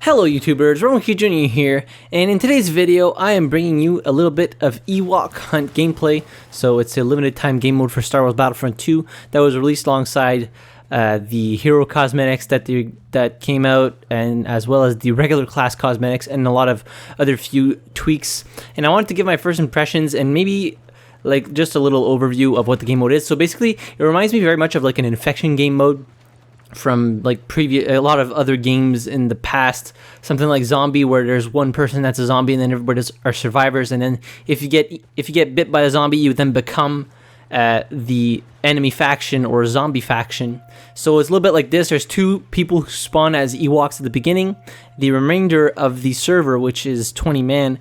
Hello YouTubers, RogueMonkeyJr here, and in today's video I am bringing you a little bit of Ewok Hunt gameplay. So it's a limited time game mode for Star Wars Battlefront 2 that was released alongside the hero cosmetics that came out, and as well as the regular class cosmetics and a lot of other few tweaks. And I wanted to give my first impressions and maybe like just a little overview of what the game mode is. So basically it reminds me very much of like an infection game mode from like a lot of other games in the past, something like Zombie, where there's one person that's a zombie and then everybody are survivors, and then if you get bit by a zombie, you then become the enemy faction or zombie faction. So it's a little bit like this. There's two people who spawn as Ewoks at the beginning. The remainder of the server, which is 20 man,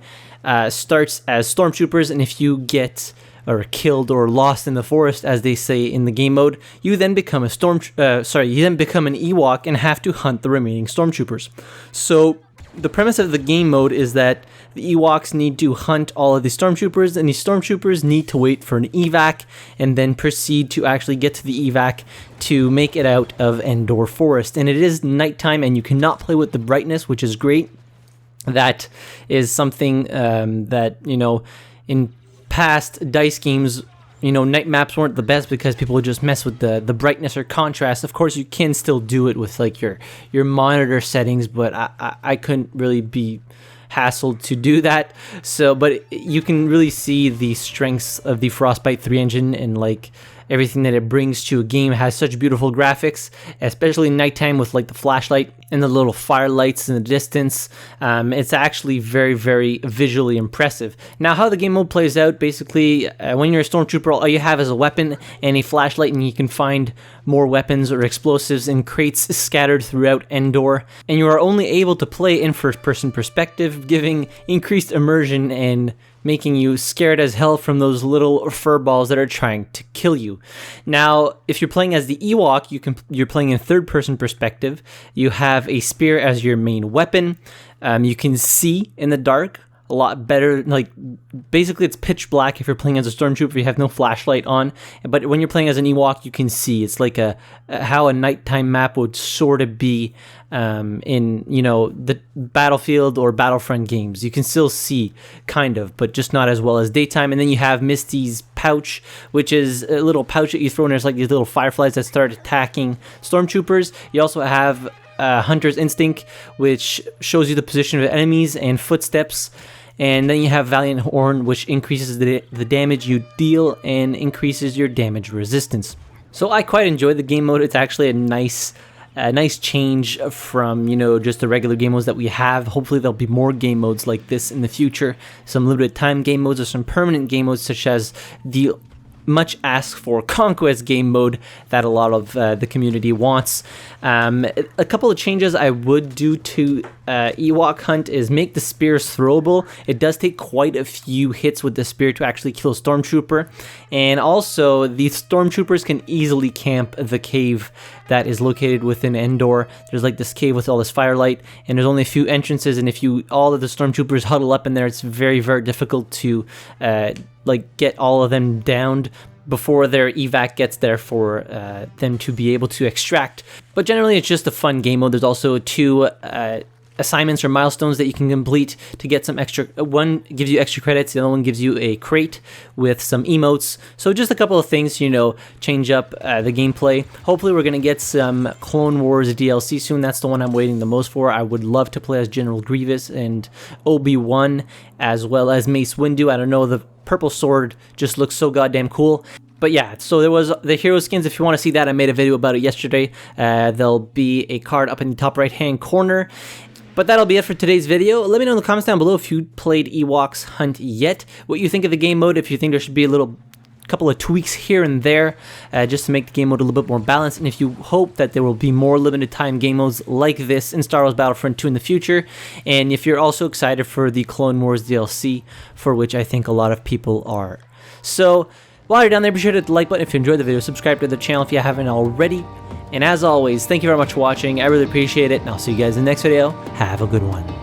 starts as stormtroopers, and if you get killed or lost in the forest, as they say in the game mode, you then become an Ewok and have to hunt the remaining stormtroopers. So the premise of the game mode is that the Ewoks need to hunt all of the stormtroopers, and the stormtroopers need to wait for an evac and then proceed to actually get to the evac to make it out of Endor forest. And it is nighttime and you cannot play with the brightness, which is great. That is something that, you know, in past DICE games, you know, night maps weren't the best because people would just mess with the brightness or contrast. Of course, you can still do it with like your monitor settings, but I couldn't really be hassled to do that. So, but you can really see the strengths of the Frostbite 3 engine, and like everything that it brings to a game. It has such beautiful graphics, especially nighttime with like the flashlight and the little firelights in the distance. It's actually very, very visually impressive. Now, how the game mode plays out, basically, when you're a stormtrooper, all you have is a weapon and a flashlight, and you can find more weapons or explosives in crates scattered throughout Endor. And you are only able to play in first-person perspective, giving increased immersion and making you scared as hell from those little fur balls that are trying to kill you. Now, if you're playing as the Ewok, you're playing in third-person perspective. You have a spear as your main weapon. You can see in the dark a lot better. Like, basically it's pitch black if you're playing as a stormtrooper. You have no flashlight on, but when you're playing as an Ewok, you can see. It's like how a nighttime map would sort of be in, you know, the Battlefield or Battlefront games. You can still see kind of, but just not as well as daytime. And then you have Misty's pouch, which is a little pouch that you throw in. There's like these little fireflies that start attacking stormtroopers. You also have Hunter's Instinct, which shows you the position of enemies and footsteps. And then you have Valiant Horn, which increases the damage you deal and increases your damage resistance. So I quite enjoy the game mode. It's actually a nice change from, you know, just the regular game modes that we have. Hopefully there'll be more game modes like this in the future. Some limited time game modes or some permanent game modes, such as the much asked for Conquest game mode that a lot of the community wants. A couple of changes I would do to Ewok Hunt is make the spears throwable. It does take quite a few hits with the spear to actually kill a stormtrooper, and also the stormtroopers can easily camp the cave that is located within Endor. There's like this cave with all this firelight, and there's only a few entrances, and if all of the stormtroopers huddle up in there, it's very, very difficult to like get all of them downed before their evac gets there for them to be able to extract. But generally it's just a fun game mode. There's also two assignments or milestones that you can complete to get some extra. One gives you extra credits, the other one gives you a crate with some emotes. So just a couple of things, you know, change up the gameplay. Hopefully we're going to get some Clone Wars DLC soon. That's the one I'm waiting the most for. I would love to play as General Grievous and Obi-Wan, as well as Mace Windu. I don't know, the purple sword just looks so goddamn cool. But yeah, so there was the hero skins. If you want to see that, I made a video about it yesterday. There'll be a card up in the top right hand corner. But that'll be it for today's video. Let me know in the comments down below if you played Ewok Hunt yet, what you think of the game mode, if you think there should be a couple of tweaks here and there just to make the game mode a little bit more balanced, and if you hope that there will be more limited time game modes like this in Star Wars Battlefront 2 in the future, and if you're also excited for the Clone Wars DLC, for which I think a lot of people are. So while you're down there, be sure to hit the like button if you enjoyed the video, subscribe to the channel if you haven't already, and as always, thank you very much for watching. I really appreciate it, and I'll see you guys in the next video. Have a good one.